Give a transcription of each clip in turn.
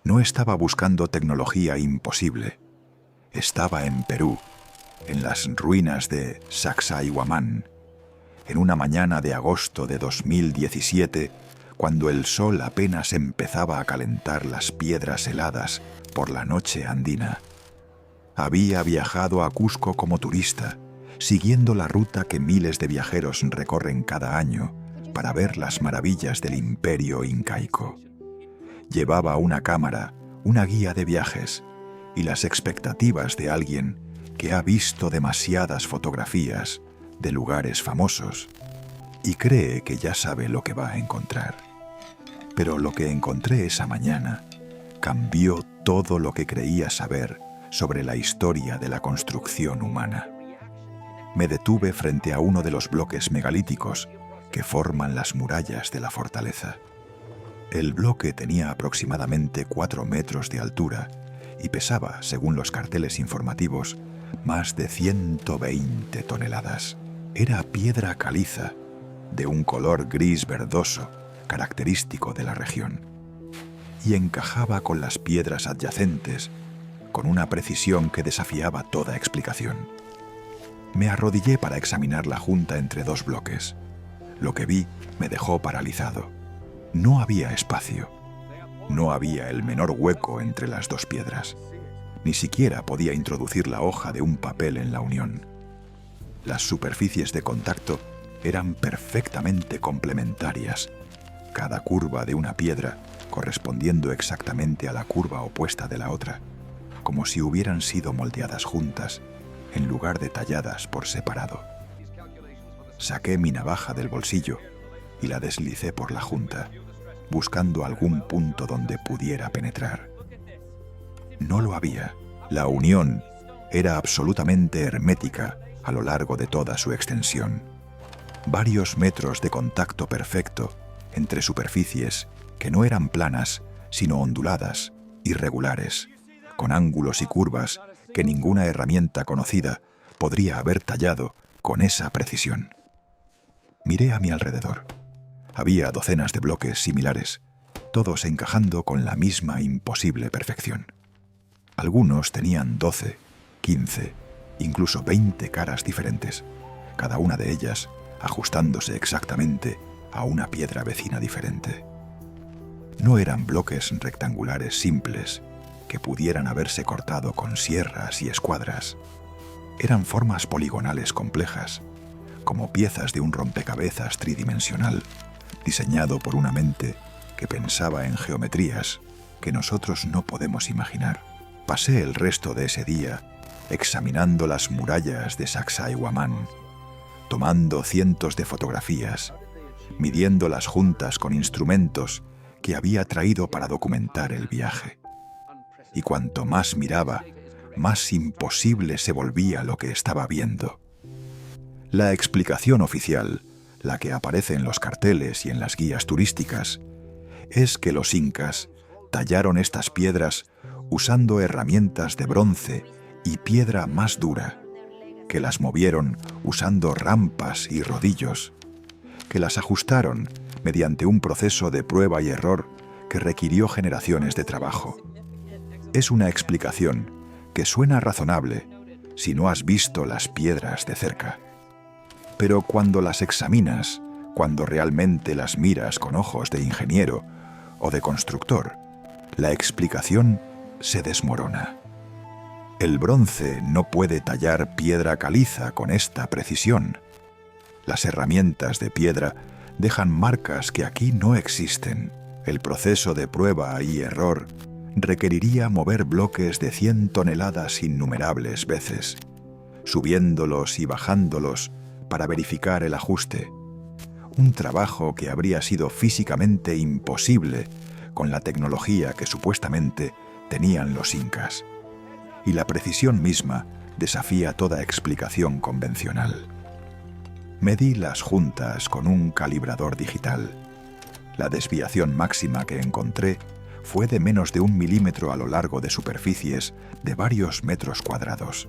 No estaba buscando tecnología imposible. Estaba en Perú, en las ruinas de Sacsayhuamán, en una mañana de agosto de 2017, cuando el sol apenas empezaba a calentar las piedras heladas por la noche andina. Había viajado a Cusco como turista, siguiendo la ruta que miles de viajeros recorren cada año para ver las maravillas del imperio incaico. Llevaba una cámara, una guía de viajes y las expectativas de alguien que ha visto demasiadas fotografías de lugares famosos y cree que ya sabe lo que va a encontrar. Pero lo que encontré esa mañana cambió todo lo que creía saber sobre la historia de la construcción humana. Me detuve frente a uno de los bloques megalíticos que forman las murallas de la fortaleza. El bloque tenía aproximadamente 4 metros de altura y pesaba, según los carteles informativos, más de 120 toneladas. Era piedra caliza, de un color gris verdoso, característico de la región, y encajaba con las piedras adyacentes con una precisión que desafiaba toda explicación. Me arrodillé para examinar la junta entre dos bloques. Lo que vi me dejó paralizado. No había espacio. No había el menor hueco entre las dos piedras. Ni siquiera podía introducir la hoja de un papel en la unión. Las superficies de contacto eran perfectamente complementarias, cada curva de una piedra correspondiendo exactamente a la curva opuesta de la otra, como si hubieran sido moldeadas juntas, en lugar de talladas por separado. Saqué mi navaja del bolsillo y la deslicé por la junta, buscando algún punto donde pudiera penetrar. No lo había. La unión era absolutamente hermética a lo largo de toda su extensión. Varios metros de contacto perfecto entre superficies que no eran planas, sino onduladas, irregulares, con ángulos y curvas que ninguna herramienta conocida podría haber tallado con esa precisión. Miré a mi alrededor. Había docenas de bloques similares, todos encajando con la misma imposible perfección. Algunos tenían 12, 15, incluso 20 caras diferentes, cada una de ellas ajustándose exactamente a una piedra vecina diferente. No eran bloques rectangulares simples que pudieran haberse cortado con sierras y escuadras. Eran formas poligonales complejas, como piezas de un rompecabezas tridimensional, diseñado por una mente que pensaba en geometrías que nosotros no podemos imaginar. Pasé el resto de ese día examinando las murallas de Sacsayhuamán, tomando cientos de fotografías, midiendo las juntas con instrumentos que había traído para documentar el viaje. Y cuanto más miraba, más imposible se volvía lo que estaba viendo. La explicación oficial, la que aparece en los carteles y en las guías turísticas, es que los incas tallaron estas piedras usando herramientas de bronce y piedra más dura, que las movieron usando rampas y rodillos, que las ajustaron mediante un proceso de prueba y error que requirió generaciones de trabajo. Es una explicación que suena razonable si no has visto las piedras de cerca. Pero cuando las examinas, cuando realmente las miras con ojos de ingeniero o de constructor, la explicación se desmorona. El bronce no puede tallar piedra caliza con esta precisión. Las herramientas de piedra dejan marcas que aquí no existen. El proceso de prueba y error requeriría mover bloques de 100 toneladas innumerables veces, subiéndolos y bajándolos para verificar el ajuste. Un trabajo que habría sido físicamente imposible con la tecnología que supuestamente tenían los incas. Y la precisión misma desafía toda explicación convencional. Medí las juntas con un calibrador digital. La desviación máxima que encontré fue de menos de 1 milímetro a lo largo de superficies de varios metros cuadrados.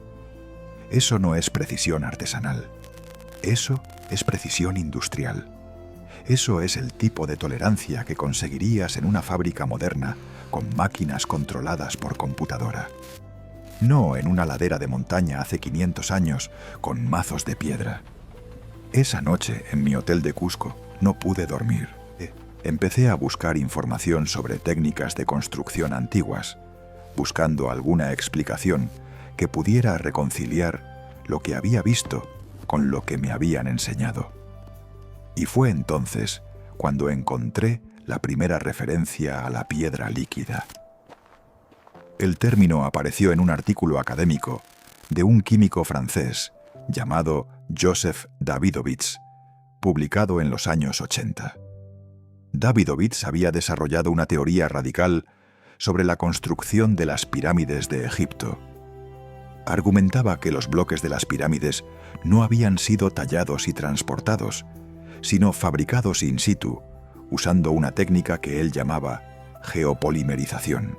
Eso no es precisión artesanal. Eso es precisión industrial. Eso es el tipo de tolerancia que conseguirías en una fábrica moderna con máquinas controladas por computadora. No en una ladera de montaña hace 500 años con mazos de piedra. Esa noche, en mi hotel de Cusco, no pude dormir. Empecé a buscar información sobre técnicas de construcción antiguas, buscando alguna explicación que pudiera reconciliar lo que había visto con lo que me habían enseñado. Y fue entonces cuando encontré la primera referencia a la piedra líquida. El término apareció en un artículo académico de un químico francés llamado Joseph Davidovits, publicado en los años 80. Davidovits había desarrollado una teoría radical sobre la construcción de las pirámides de Egipto. Argumentaba que los bloques de las pirámides no habían sido tallados y transportados, sino fabricados in situ, usando una técnica que él llamaba geopolimerización.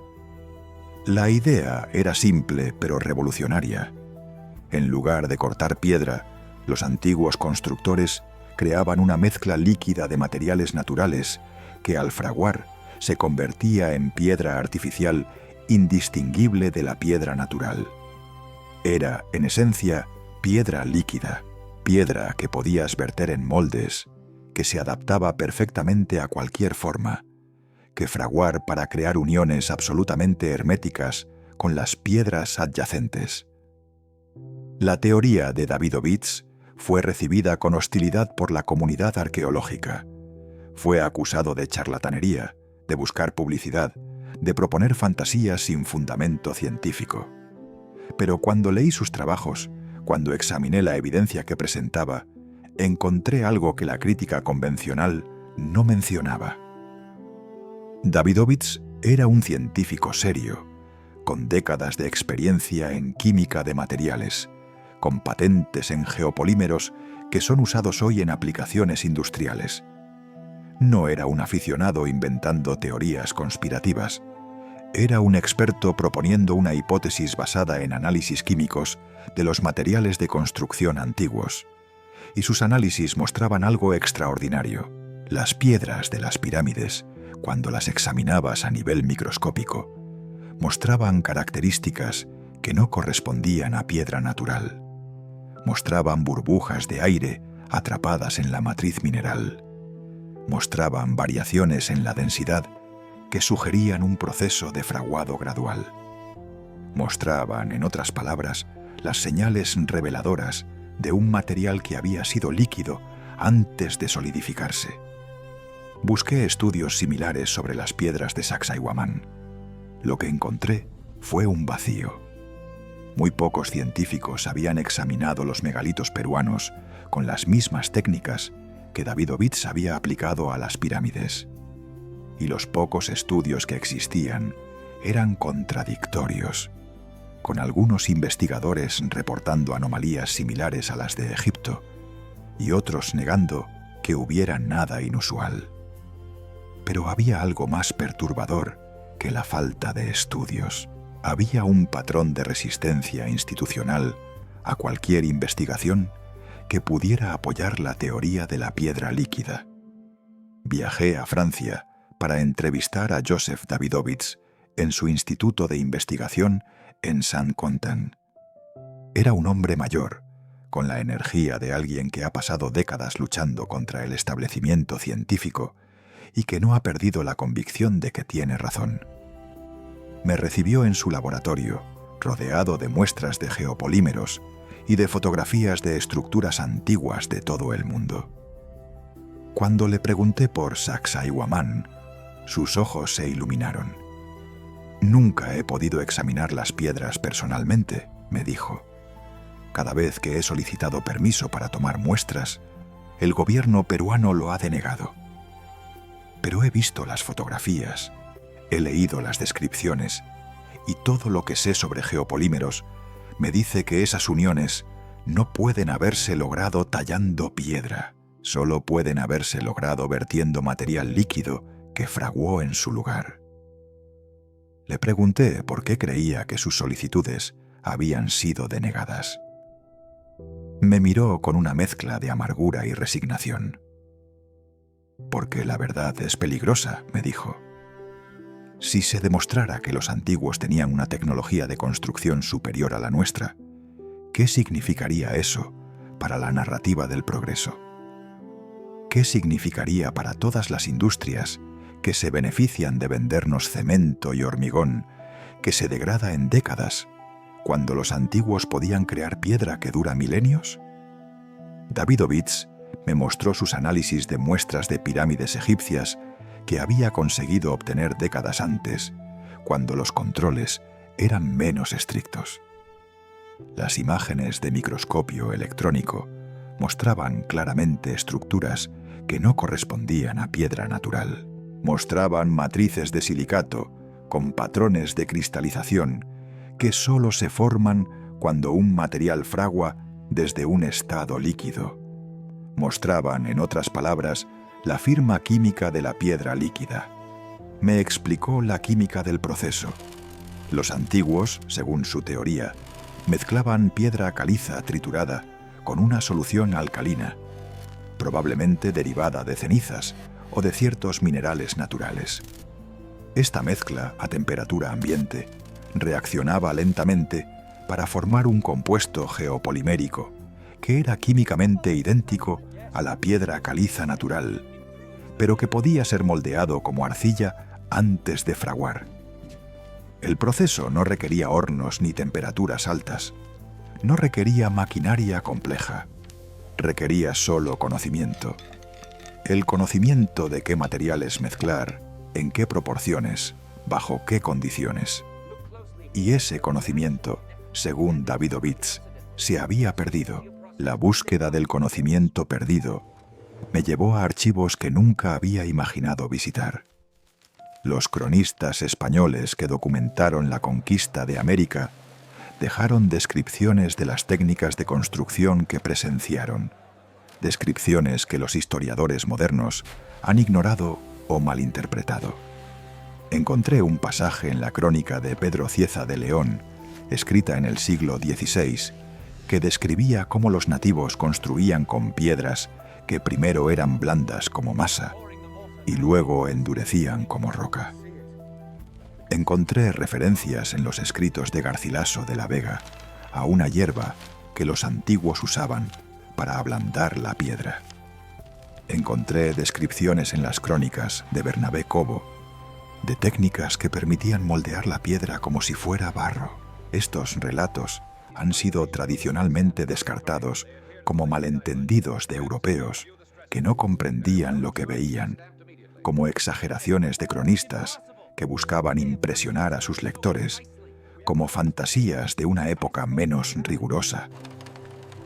La idea era simple pero revolucionaria. En lugar de cortar piedra, los antiguos constructores creaban una mezcla líquida de materiales naturales que al fraguar se convertía en piedra artificial indistinguible de la piedra natural. Era, en esencia, piedra líquida, piedra que podías verter en moldes, que se adaptaba perfectamente a cualquier forma, que fraguar para crear uniones absolutamente herméticas con las piedras adyacentes. La teoría de Davidovits fue recibida con hostilidad por la comunidad arqueológica. Fue acusado de charlatanería, de buscar publicidad, de proponer fantasías sin fundamento científico. Pero cuando leí sus trabajos, cuando examiné la evidencia que presentaba, encontré algo que la crítica convencional no mencionaba. Davidovits era un científico serio, con décadas de experiencia en química de materiales, con patentes en geopolímeros que son usados hoy en aplicaciones industriales. No era un aficionado inventando teorías conspirativas. Era un experto proponiendo una hipótesis basada en análisis químicos de los materiales de construcción antiguos. Y sus análisis mostraban algo extraordinario. Las piedras de las pirámides, cuando las examinabas a nivel microscópico, mostraban características que no correspondían a piedra natural. Mostraban burbujas de aire atrapadas en la matriz mineral. Mostraban variaciones en la densidad que sugerían un proceso de fraguado gradual. Mostraban, en otras palabras, las señales reveladoras de un material que había sido líquido antes de solidificarse. Busqué estudios similares sobre las piedras de Sacsayhuamán. Lo que encontré fue un vacío. Muy pocos científicos habían examinado los megalitos peruanos con las mismas técnicas que Davidovits había aplicado a las pirámides. Y los pocos estudios que existían eran contradictorios, con algunos investigadores reportando anomalías similares a las de Egipto y otros negando que hubiera nada inusual. Pero había algo más perturbador que la falta de estudios. Había un patrón de resistencia institucional a cualquier investigación que pudiera apoyar la teoría de la piedra líquida. Viajé a Francia para entrevistar a Joseph Davidovits en su instituto de investigación en Saint-Quentin. Era un hombre mayor, con la energía de alguien que ha pasado décadas luchando contra el establecimiento científico y que no ha perdido la convicción de que tiene razón. Me recibió en su laboratorio, rodeado de muestras de geopolímeros y de fotografías de estructuras antiguas de todo el mundo. Cuando le pregunté por Sacsayhuamán, sus ojos se iluminaron. «Nunca he podido examinar las piedras personalmente», me dijo. «Cada vez que he solicitado permiso para tomar muestras, el gobierno peruano lo ha denegado. Pero he visto las fotografías, he leído las descripciones y todo lo que sé sobre geopolímeros me dice que esas uniones no pueden haberse logrado tallando piedra, solo pueden haberse logrado vertiendo material líquido que fraguó en su lugar». Le pregunté por qué creía que sus solicitudes habían sido denegadas. Me miró con una mezcla de amargura y resignación. «Porque la verdad es peligrosa», me dijo. Si se demostrara que los antiguos tenían una tecnología de construcción superior a la nuestra, ¿qué significaría eso para la narrativa del progreso? ¿Qué significaría para todas las industrias que se benefician de vendernos cemento y hormigón que se degrada en décadas, cuando los antiguos podían crear piedra que dura milenios? Davidovits me mostró sus análisis de muestras de pirámides egipcias que había conseguido obtener décadas antes, cuando los controles eran menos estrictos. Las imágenes de microscopio electrónico mostraban claramente estructuras que no correspondían a piedra natural. Mostraban matrices de silicato con patrones de cristalización que solo se forman cuando un material fragua desde un estado líquido. Mostraban, en otras palabras, la firma química de la piedra líquida. Me explicó la química del proceso. Los antiguos, según su teoría, mezclaban piedra caliza triturada con una solución alcalina, probablemente derivada de cenizas o de ciertos minerales naturales. Esta mezcla a temperatura ambiente reaccionaba lentamente para formar un compuesto geopolimérico que era químicamente idéntico a la piedra caliza natural, pero que podía ser moldeado como arcilla antes de fraguar. El proceso no requería hornos ni temperaturas altas, no requería maquinaria compleja, requería solo conocimiento. El conocimiento de qué materiales mezclar, en qué proporciones, bajo qué condiciones. Y ese conocimiento, según Davidovits, se había perdido. La búsqueda del conocimiento perdido me llevó a archivos que nunca había imaginado visitar. Los cronistas españoles que documentaron la conquista de América dejaron descripciones de las técnicas de construcción que presenciaron, descripciones que los historiadores modernos han ignorado o malinterpretado. Encontré un pasaje en la crónica de Pedro Cieza de León, escrita en el siglo XVI, que describía cómo los nativos construían con piedras que primero eran blandas como masa y luego endurecían como roca. Encontré referencias en los escritos de Garcilaso de la Vega a una hierba que los antiguos usaban para ablandar la piedra. Encontré descripciones en las crónicas de Bernabé Cobo de técnicas que permitían moldear la piedra como si fuera barro. Estos relatos han sido tradicionalmente descartados como malentendidos de europeos que no comprendían lo que veían, como exageraciones de cronistas que buscaban impresionar a sus lectores, como fantasías de una época menos rigurosa.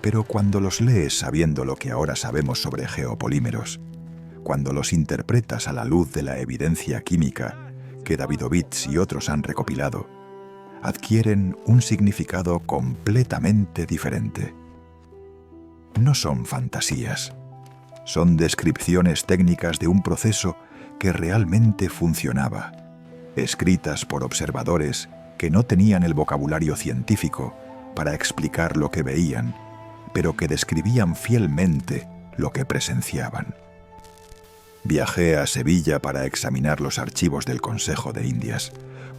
Pero cuando los lees sabiendo lo que ahora sabemos sobre geopolímeros, cuando los interpretas a la luz de la evidencia química que Davidovits y otros han recopilado, adquieren un significado completamente diferente. No son fantasías, son descripciones técnicas de un proceso que realmente funcionaba, escritas por observadores que no tenían el vocabulario científico para explicar lo que veían, pero que describían fielmente lo que presenciaban. Viajé a Sevilla para examinar los archivos del Consejo de Indias,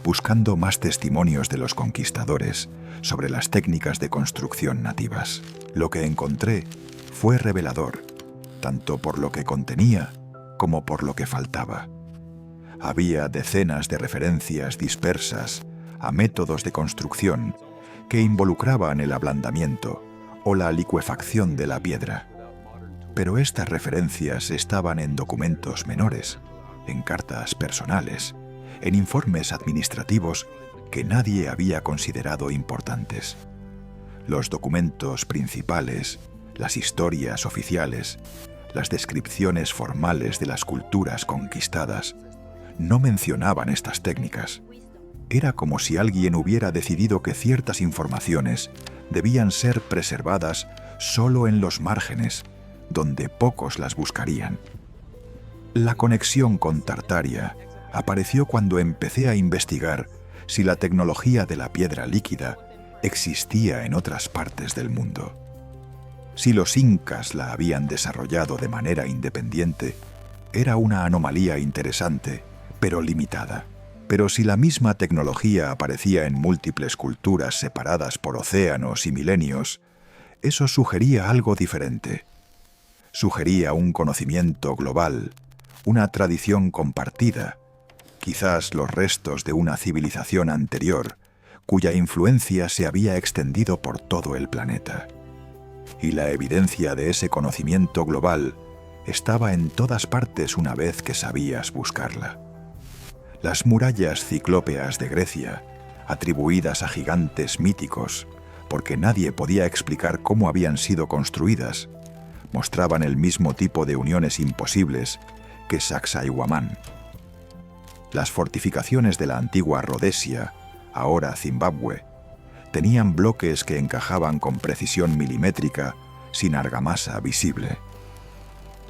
buscando más testimonios de los conquistadores sobre las técnicas de construcción nativas. Lo que encontré fue revelador, tanto por lo que contenía como por lo que faltaba. Había decenas de referencias dispersas a métodos de construcción que involucraban el ablandamiento o la licuefacción de la piedra. Pero estas referencias estaban en documentos menores, en cartas personales, en informes administrativos que nadie había considerado importantes. Los documentos principales, las historias oficiales, las descripciones formales de las culturas conquistadas, no mencionaban estas técnicas. Era como si alguien hubiera decidido que ciertas informaciones debían ser preservadas solo en los márgenes, donde pocos las buscarían. La conexión con Tartaria apareció cuando empecé a investigar si la tecnología de la piedra líquida existía en otras partes del mundo. Si los incas la habían desarrollado de manera independiente, era una anomalía interesante, pero limitada. Pero si la misma tecnología aparecía en múltiples culturas separadas por océanos y milenios, eso sugería algo diferente. Sugería un conocimiento global, una tradición compartida, quizás los restos de una civilización anterior, cuya influencia se había extendido por todo el planeta. Y la evidencia de ese conocimiento global estaba en todas partes una vez que sabías buscarla. Las murallas ciclópeas de Grecia, atribuidas a gigantes míticos, porque nadie podía explicar cómo habían sido construidas, mostraban el mismo tipo de uniones imposibles que Sacsayhuamán. Las fortificaciones de la antigua Rodesia, ahora Zimbabue, tenían bloques que encajaban con precisión milimétrica sin argamasa visible.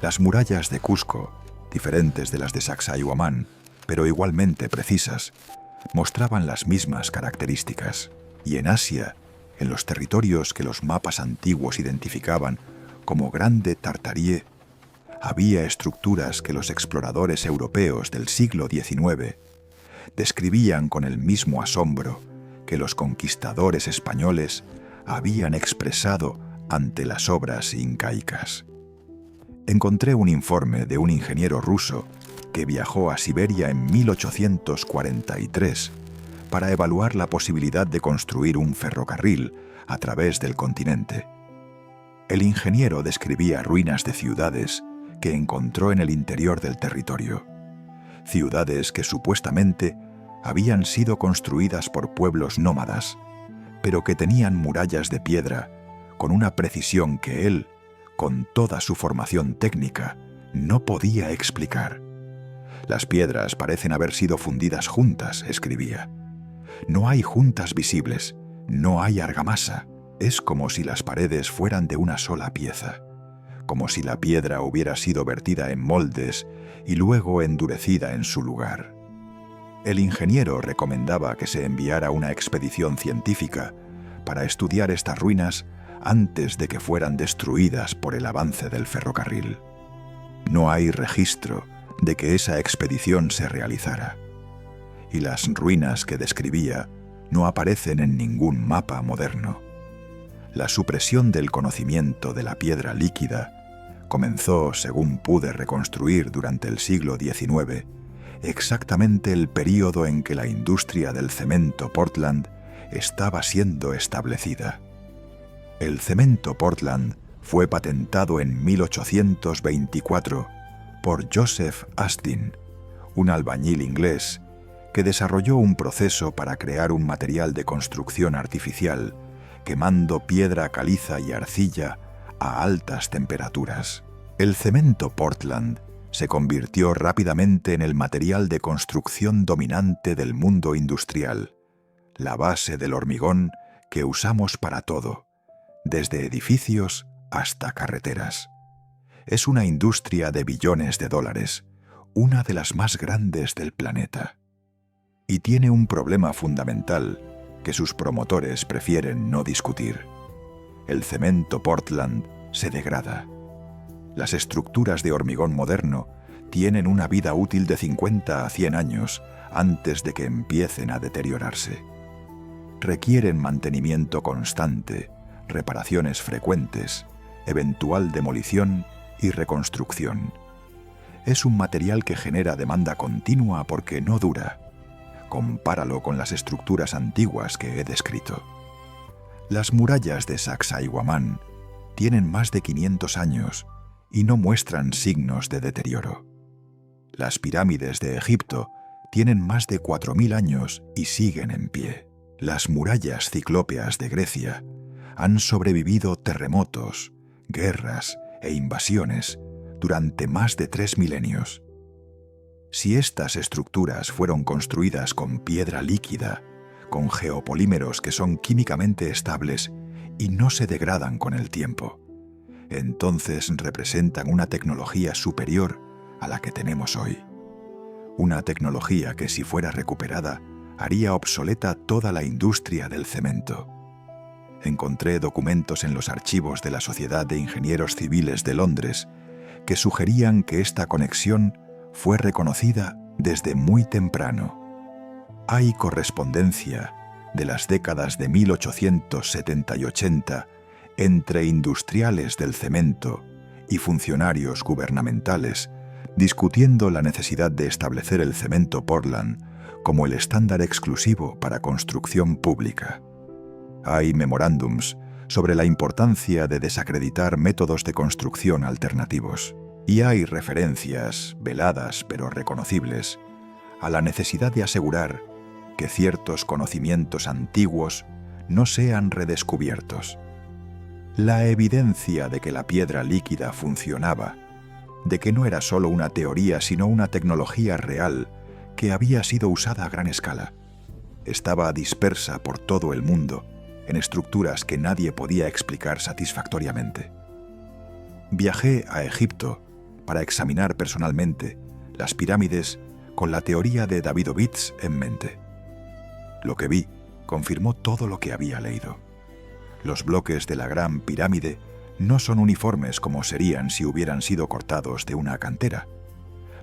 Las murallas de Cusco, diferentes de las de Sacsayhuamán, pero igualmente precisas, mostraban las mismas características. Y en Asia, en los territorios que los mapas antiguos identificaban como Grande Tartarie, había estructuras que los exploradores europeos del siglo XIX describían con el mismo asombro que los conquistadores españoles habían expresado ante las obras incaicas. Encontré un informe de un ingeniero ruso que viajó a Siberia en 1843 para evaluar la posibilidad de construir un ferrocarril a través del continente. El ingeniero describía ruinas de ciudades que encontró en el interior del territorio, ciudades que supuestamente habían sido construidas por pueblos nómadas, pero que tenían murallas de piedra con una precisión que él, con toda su formación técnica, no podía explicar. Las piedras parecen haber sido fundidas juntas, escribía. No hay juntas visibles, no hay argamasa. Es como si las paredes fueran de una sola pieza, como si la piedra hubiera sido vertida en moldes y luego endurecida en su lugar. El ingeniero recomendaba que se enviara una expedición científica para estudiar estas ruinas antes de que fueran destruidas por el avance del ferrocarril. No hay registro de que esa expedición se realizara, y las ruinas que describía no aparecen en ningún mapa moderno. La supresión del conocimiento de la piedra líquida comenzó, según pude reconstruir durante el siglo XIX, exactamente el período en que la industria del cemento Portland estaba siendo establecida. El cemento Portland fue patentado en 1824 por Joseph Astin, un albañil inglés que desarrolló un proceso para crear un material de construcción artificial quemando piedra caliza y arcilla a altas temperaturas. El cemento Portland se convirtió rápidamente en el material de construcción dominante del mundo industrial, la base del hormigón que usamos para todo, desde edificios hasta carreteras. Es una industria de billones de dólares, una de las más grandes del planeta. Y tiene un problema fundamental que sus promotores prefieren no discutir. El cemento Portland se degrada. Las estructuras de hormigón moderno tienen una vida útil de 50 a 100 años antes de que empiecen a deteriorarse. Requieren mantenimiento constante, reparaciones frecuentes, eventual demolición y reconstrucción. Es un material que genera demanda continua porque no dura. Compáralo con las estructuras antiguas que he descrito. Las murallas de Sacsayhuamán tienen más de 500 años y no muestran signos de deterioro. Las pirámides de Egipto tienen más de 4000 años y siguen en pie. Las murallas ciclópeas de Grecia han sobrevivido terremotos, guerras e invasiones durante más de 3 milenios. Si estas estructuras fueron construidas con piedra líquida, con geopolímeros que son químicamente estables y no se degradan con el tiempo, entonces representan una tecnología superior a la que tenemos hoy. Una tecnología que, si fuera recuperada, haría obsoleta toda la industria del cemento. Encontré documentos en los archivos de la Sociedad de Ingenieros Civiles de Londres que sugerían que esta conexión fue reconocida desde muy temprano. Hay correspondencia de las décadas de 1870 y 80 entre industriales del cemento y funcionarios gubernamentales discutiendo la necesidad de establecer el cemento Portland como el estándar exclusivo para construcción pública. Hay memorándums sobre la importancia de desacreditar métodos de construcción alternativos, y hay referencias, veladas pero reconocibles, a la necesidad de asegurar que ciertos conocimientos antiguos no sean redescubiertos. La evidencia de que la piedra líquida funcionaba, de que no era solo una teoría sino una tecnología real que había sido usada a gran escala, estaba dispersa por todo el mundo en estructuras que nadie podía explicar satisfactoriamente. Viajé a Egipto para examinar personalmente las pirámides con la teoría de Davidovits en mente. Lo que vi confirmó todo lo que había leído. Los bloques de la Gran Pirámide no son uniformes como serían si hubieran sido cortados de una cantera.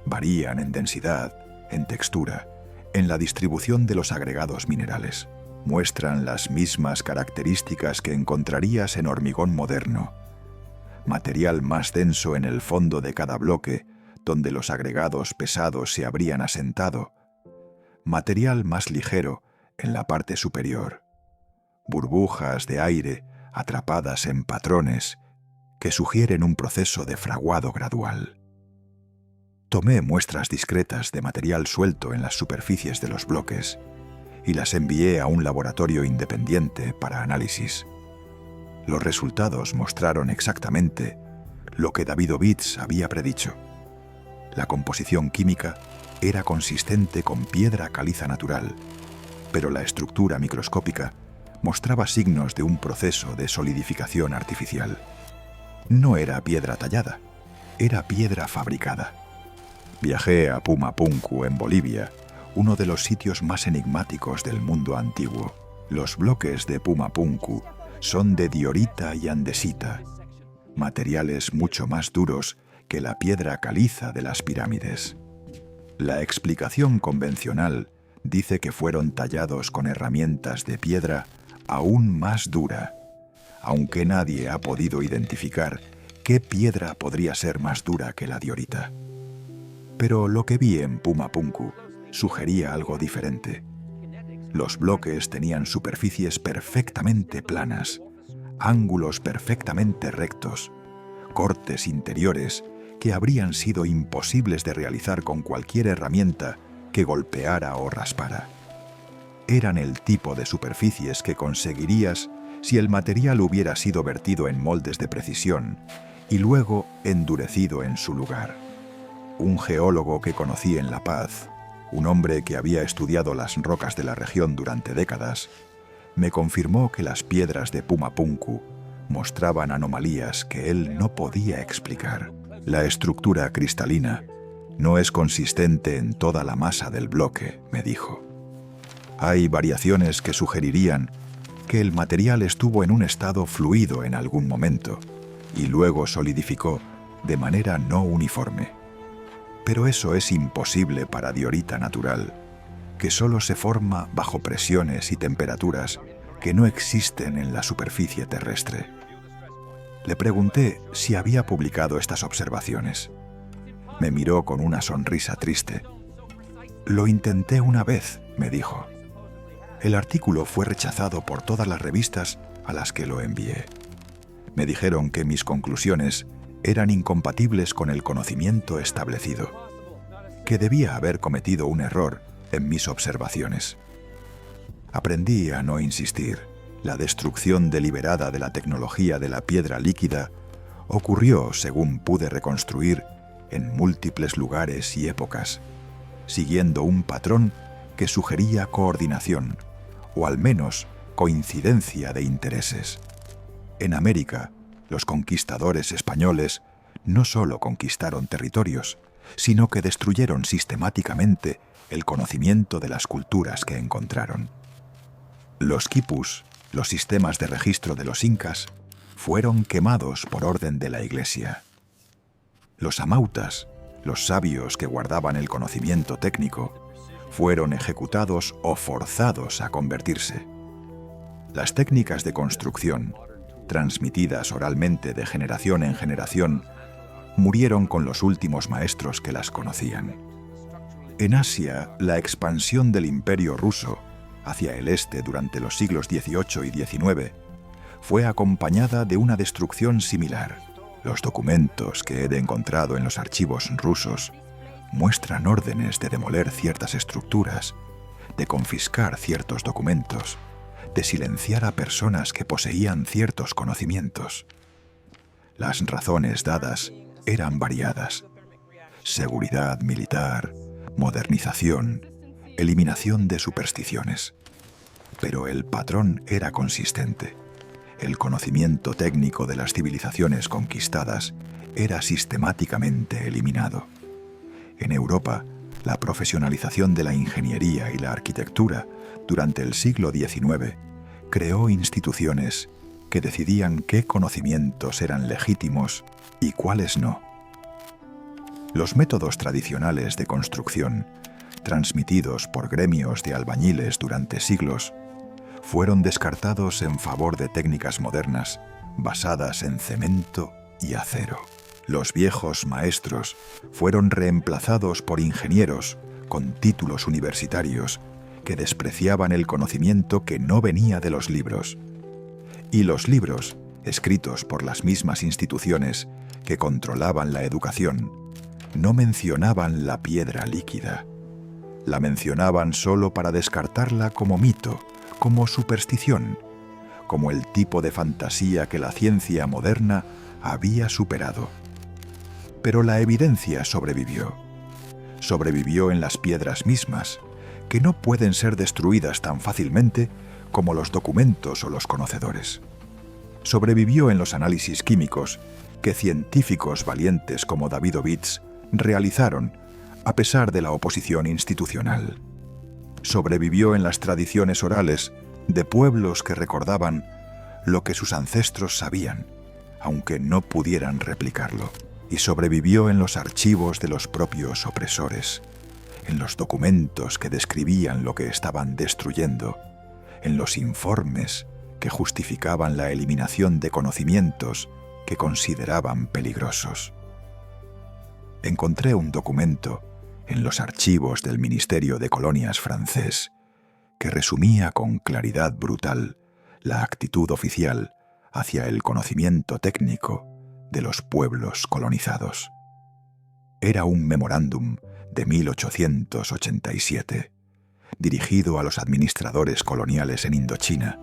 Varían en densidad, en textura, en la distribución de los agregados minerales. Muestran las mismas características que encontrarías en hormigón moderno. Material más denso en el fondo de cada bloque, donde los agregados pesados se habrían asentado. Material más ligero en la parte superior. Burbujas de aire atrapadas en patrones que sugieren un proceso de fraguado gradual. Tomé muestras discretas de material suelto en las superficies de los bloques y las envié a un laboratorio independiente para análisis. Los resultados mostraron exactamente lo que Davidovits había predicho. La composición química era consistente con piedra caliza natural, pero la estructura microscópica mostraba signos de un proceso de solidificación artificial. No era piedra tallada, era piedra fabricada. Viajé a Pumapunku, en Bolivia, uno de los sitios más enigmáticos del mundo antiguo. Los bloques de Pumapunku son de diorita y andesita, materiales mucho más duros que la piedra caliza de las pirámides. La explicación convencional dice que fueron tallados con herramientas de piedra aún más dura, aunque nadie ha podido identificar qué piedra podría ser más dura que la diorita. Pero lo que vi en Pumapunku sugería algo diferente. Los bloques tenían superficies perfectamente planas, ángulos perfectamente rectos, cortes interiores que habrían sido imposibles de realizar con cualquier herramienta que golpeara o raspara. Eran el tipo de superficies que conseguirías si el material hubiera sido vertido en moldes de precisión y luego endurecido en su lugar. Un geólogo que conocí en La Paz, un hombre que había estudiado las rocas de la región durante décadas, me confirmó que las piedras de Pumapunku mostraban anomalías que él no podía explicar. La estructura cristalina no es consistente en toda la masa del bloque, me dijo. Hay variaciones que sugerirían que el material estuvo en un estado fluido en algún momento y luego solidificó de manera no uniforme. Pero eso es imposible para diorita natural, que solo se forma bajo presiones y temperaturas que no existen en la superficie terrestre. Le pregunté si había publicado estas observaciones. Me miró con una sonrisa triste. Lo intenté una vez, me dijo. El artículo fue rechazado por todas las revistas a las que lo envié. Me dijeron que mis conclusiones eran incompatibles con el conocimiento establecido, que debía haber cometido un error en mis observaciones. Aprendí a no insistir. La destrucción deliberada de la tecnología de la piedra líquida ocurrió, según pude reconstruir, en múltiples lugares y épocas, siguiendo un patrón que sugería coordinación, o al menos coincidencia de intereses. En América, los conquistadores españoles no solo conquistaron territorios, sino que destruyeron sistemáticamente el conocimiento de las culturas que encontraron. Los quipus, los sistemas de registro de los incas, fueron quemados por orden de la Iglesia. Los amautas, los sabios que guardaban el conocimiento técnico, fueron ejecutados o forzados a convertirse. Las técnicas de construcción, transmitidas oralmente de generación en generación, murieron con los últimos maestros que las conocían. En Asia, la expansión del Imperio ruso hacia el este durante los siglos XVIII y XIX fue acompañada de una destrucción similar. Los documentos que he encontrado en los archivos rusos muestran órdenes de demoler ciertas estructuras, de confiscar ciertos documentos, de silenciar a personas que poseían ciertos conocimientos. Las razones dadas eran variadas: seguridad militar, modernización, eliminación de supersticiones. Pero el patrón era consistente. El conocimiento técnico de las civilizaciones conquistadas era sistemáticamente eliminado. En Europa, la profesionalización de la ingeniería y la arquitectura durante el siglo XIX creó instituciones que decidían qué conocimientos eran legítimos y cuáles no. Los métodos tradicionales de construcción, transmitidos por gremios de albañiles durante siglos, fueron descartados en favor de técnicas modernas basadas en cemento y acero. Los viejos maestros fueron reemplazados por ingenieros con títulos universitarios que despreciaban el conocimiento que no venía de los libros. Y los libros, escritos por las mismas instituciones que controlaban la educación, no mencionaban la piedra líquida. La mencionaban solo para descartarla como mito, como superstición, como el tipo de fantasía que la ciencia moderna había superado. Pero la evidencia sobrevivió. Sobrevivió en las piedras mismas, que no pueden ser destruidas tan fácilmente como los documentos o los conocedores. Sobrevivió en los análisis químicos que científicos valientes como Davidovich realizaron a pesar de la oposición institucional. Sobrevivió en las tradiciones orales de pueblos que recordaban lo que sus ancestros sabían, aunque no pudieran replicarlo. Y sobrevivió en los archivos de los propios opresores, en los documentos que describían lo que estaban destruyendo, en los informes que justificaban la eliminación de conocimientos que consideraban peligrosos. Encontré un documento en los archivos del Ministerio de Colonias francés que resumía con claridad brutal la actitud oficial hacia el conocimiento técnico de los pueblos colonizados. Era un memorándum de 1887, dirigido a los administradores coloniales en Indochina,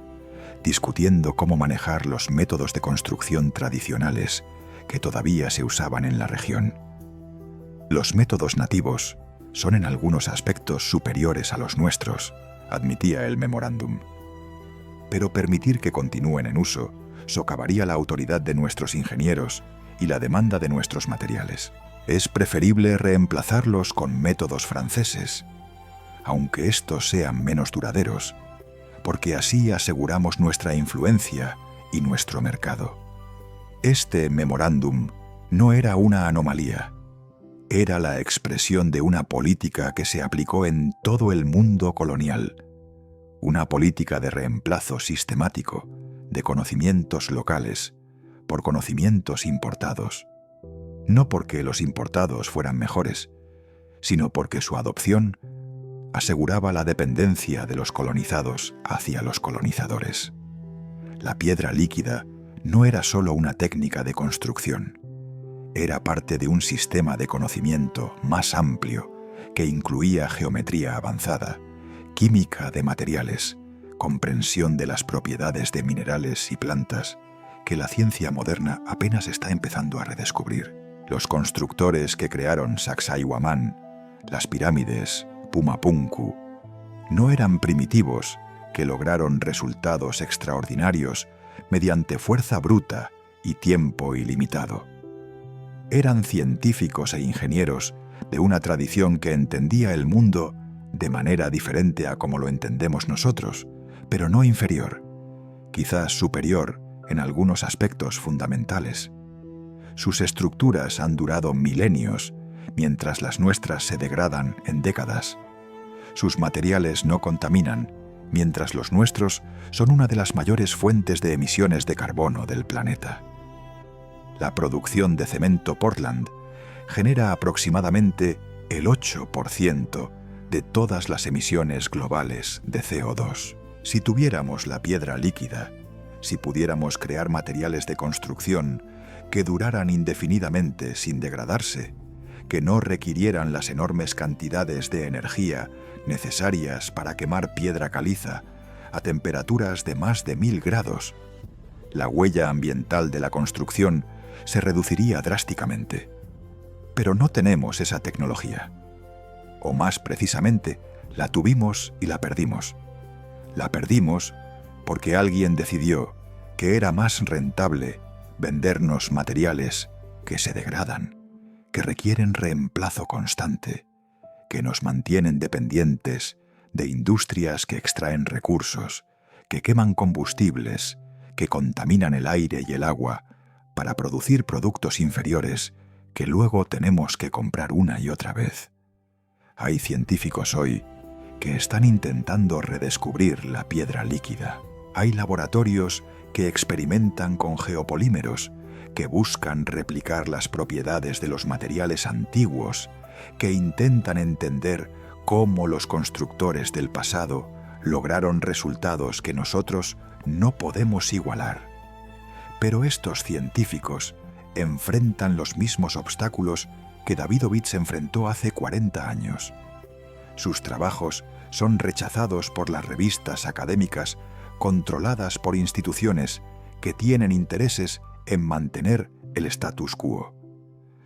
discutiendo cómo manejar los métodos de construcción tradicionales que todavía se usaban en la región. Los métodos nativos son en algunos aspectos superiores a los nuestros, admitía el memorándum. Pero permitir que continúen en uso socavaría la autoridad de nuestros ingenieros y la demanda de nuestros materiales. Es preferible reemplazarlos con métodos franceses, aunque estos sean menos duraderos, porque así aseguramos nuestra influencia y nuestro mercado. Este memorándum no era una anomalía, era la expresión de una política que se aplicó en todo el mundo colonial, una política de reemplazo sistemático de conocimientos locales por conocimientos importados, no porque los importados fueran mejores, sino porque su adopción aseguraba la dependencia de los colonizados hacia los colonizadores. La piedra líquida no era solo una técnica de construcción, era parte de un sistema de conocimiento más amplio que incluía geometría avanzada, química de materiales, comprensión de las propiedades de minerales y plantas que la ciencia moderna apenas está empezando a redescubrir. Los constructores que crearon Sacsayhuamán, las pirámides, Pumapunku, no eran primitivos que lograron resultados extraordinarios mediante fuerza bruta y tiempo ilimitado. Eran científicos e ingenieros de una tradición que entendía el mundo de manera diferente a como lo entendemos nosotros, pero no inferior, quizás superior en algunos aspectos fundamentales. Sus estructuras han durado milenios, mientras las nuestras se degradan en décadas. Sus materiales no contaminan, mientras los nuestros son una de las mayores fuentes de emisiones de carbono del planeta. La producción de cemento Portland genera aproximadamente el 8% de todas las emisiones globales de CO2. Si tuviéramos la piedra líquida, si pudiéramos crear materiales de construcción que duraran indefinidamente sin degradarse, que no requirieran las enormes cantidades de energía necesarias para quemar piedra caliza a temperaturas de más de 1000 grados, la huella ambiental de la construcción se reduciría drásticamente. Pero no tenemos esa tecnología. O más precisamente, la tuvimos y la perdimos. La perdimos porque alguien decidió que era más rentable vendernos materiales que se degradan, que requieren reemplazo constante, que nos mantienen dependientes de industrias que extraen recursos, que queman combustibles, que contaminan el aire y el agua para producir productos inferiores que luego tenemos que comprar una y otra vez. Hay científicos hoy que están intentando redescubrir la piedra líquida. Hay laboratorios que experimentan con geopolímeros, que buscan replicar las propiedades de los materiales antiguos, que intentan entender cómo los constructores del pasado lograron resultados que nosotros no podemos igualar. Pero estos científicos enfrentan los mismos obstáculos que Davidovich enfrentó hace 40 años. Sus trabajos son rechazados por las revistas académicas controladas por instituciones que tienen intereses en mantener el status quo.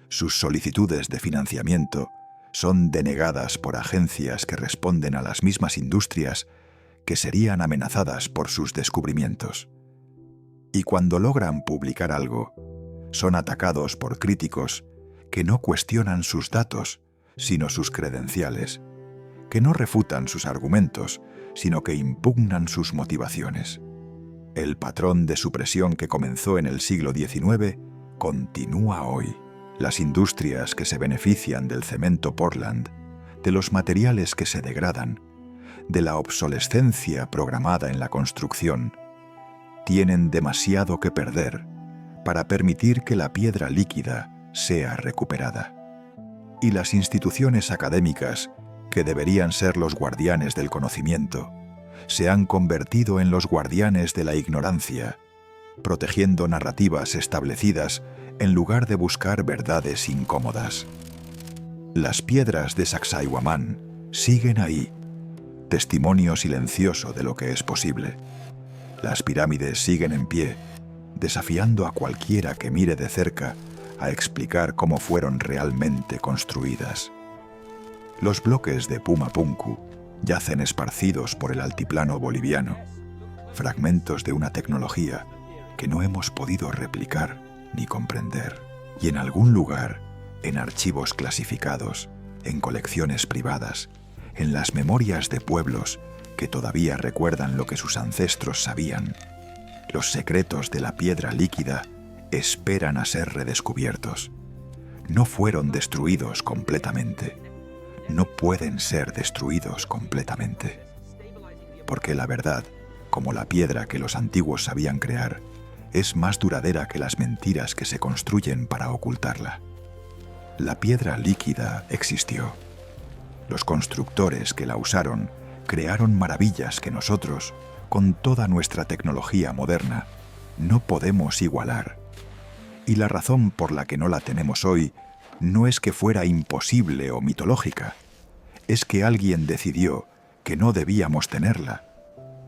Sus solicitudes de financiamiento son denegadas por agencias que responden a las mismas industrias que serían amenazadas por sus descubrimientos. Y cuando logran publicar algo, son atacados por críticos que no cuestionan sus datos, sino sus credenciales, que no refutan sus argumentos, sino que impugnan sus motivaciones. El patrón de supresión que comenzó en el siglo XIX continúa hoy. Las industrias que se benefician del cemento Portland, de los materiales que se degradan, de la obsolescencia programada en la construcción, tienen demasiado que perder para permitir que la piedra líquida sea recuperada. Y las instituciones académicas, que deberían ser los guardianes del conocimiento, se han convertido en los guardianes de la ignorancia, protegiendo narrativas establecidas en lugar de buscar verdades incómodas. Las piedras de Sacsayhuamán siguen ahí, testimonio silencioso de lo que es posible. Las pirámides siguen en pie, desafiando a cualquiera que mire de cerca a explicar cómo fueron realmente construidas. Los bloques de Pumapunku yacen esparcidos por el altiplano boliviano, fragmentos de una tecnología que no hemos podido replicar ni comprender. Y en algún lugar, en archivos clasificados, en colecciones privadas, en las memorias de pueblos que todavía recuerdan lo que sus ancestros sabían, los secretos de la piedra líquida esperan a ser redescubiertos. No fueron destruidos completamente. No pueden ser destruidos completamente. Porque la verdad, como la piedra que los antiguos sabían crear, es más duradera que las mentiras que se construyen para ocultarla. La piedra líquida existió. Los constructores que la usaron crearon maravillas que nosotros, con toda nuestra tecnología moderna, no podemos igualar. Y la razón por la que no la tenemos hoy no es que fuera imposible o mitológica, es que alguien decidió que no debíamos tenerla,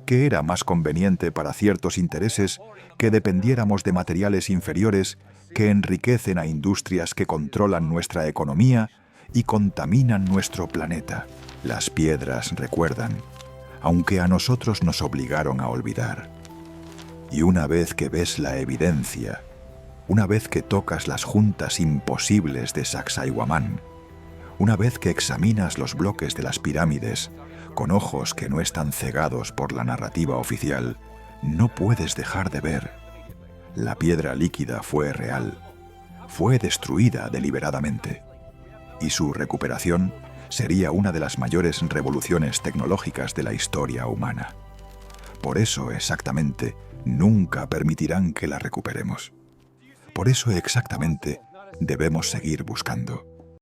que era más conveniente para ciertos intereses que dependiéramos de materiales inferiores que enriquecen a industrias que controlan nuestra economía y contaminan nuestro planeta. Las piedras recuerdan, aunque a nosotros nos obligaron a olvidar. Y una vez que ves la evidencia, una vez que tocas las juntas imposibles de Sacsayhuamán, una vez que examinas los bloques de las pirámides con ojos que no están cegados por la narrativa oficial, no puedes dejar de ver. La piedra líquida fue real, fue destruida deliberadamente, y su recuperación sería una de las mayores revoluciones tecnológicas de la historia humana. Por eso exactamente nunca permitirán que la recuperemos. Por eso exactamente debemos seguir buscando.